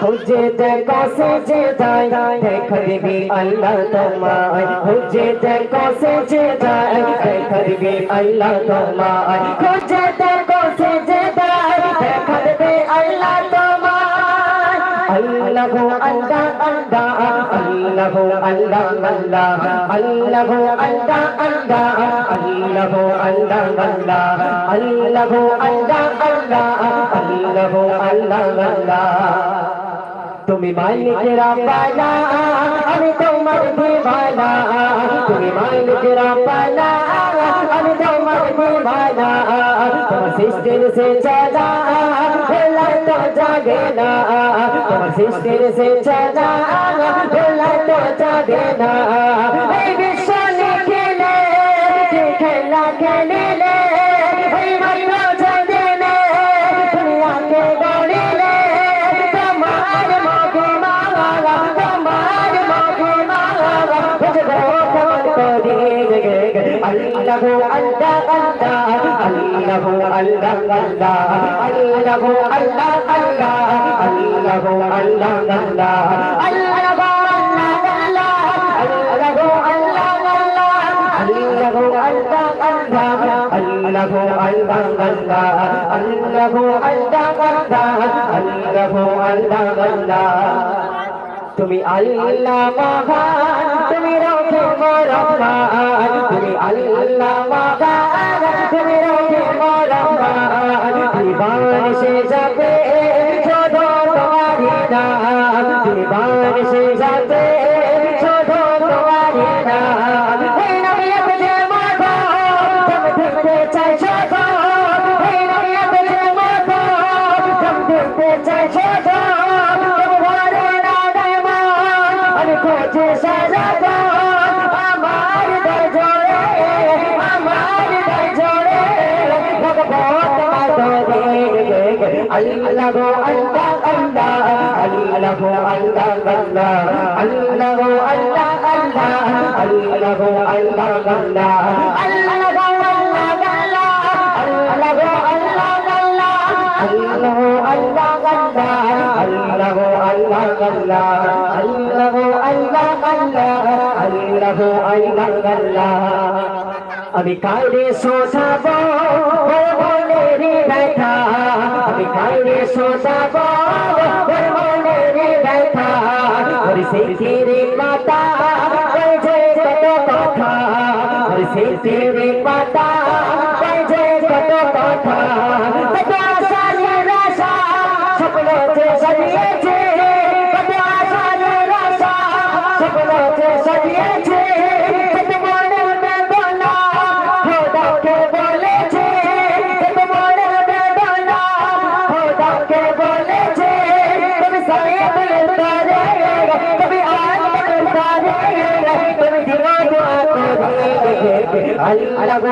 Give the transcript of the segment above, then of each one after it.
खुजे देखो से जाए देख भी अल्लाह तुम्हारे खुजे देखो से जाए देख भी अल्लाह तुम्हारे खुजे देखो से जाए देख भी अल्लाह तुम्हारे अल्लाह अल्लाह अल्लाह अल्लाह अल्लाह अल्लाह अल्लाह अल्लाह अल्लाह अल्लाह अल्लाह अल्लाह अल्लाह अल्लाह अल्लाह তুমি মালিকেরা পালা আমি তোমার দিওয়ানা তুমি মালিকেরা পালা আমি তোমার দিওয়ানা তোমার সৃষ্টির সে চলা বেলায় তো জাগে না তোমার সৃষ্টির সে চলা বেলায় তো জাগে না এই বিশ্ব খেলে খেলা খেলিলে এই মাইরা জানে দুনিয়াকে গড়িলে তুমি আল্লাহ মহান তুমি রহিম রহমান তুমি আল্লাহ মহান তুমি রহিম রহমান দিবান সে যাবে শুধু তোমারি নাম দিবান সে যাবে শুধু তোমারি নাম এই নবী আপনি মাথা তুমি দেখতে চাই শুধু এই নবী আপনি মাথা তুমি দেখতে চাই শুধু खोजे सजादा हमार दर जोड़े भगवत माधोरे अल्लाह गो अल्लाह अल्लाह अल्लाह गो अल्लाह अल्लाह अल्लाह गो अल्लाह अल्लाह अल्लाह गो अल्लाह अल्लाह अल्लाह गो अल्लाह अल्लाह गो अल्लाह अल्लाह अल्लाह अल्लाह अल्लाह अभी कायदे सोचाबो बोलेरी बैठा अभी कायदे सोचाबो बोलेरी बैठा और से तेरे माता कैसे कतो कथा और से तेरे माता कैसे कतो कथा कतो सारी राशा सपनों से सजिए छे कतो सारी राशा सपनों से सजिए छे अल्लाह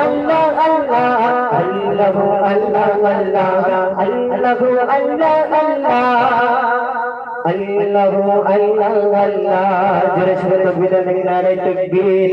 अल्लाह अल्लाह अल्लाह अल्लाह अल्लाह अल्लाह अल्लाह जरा शब्द तकबीर नारे तकबीर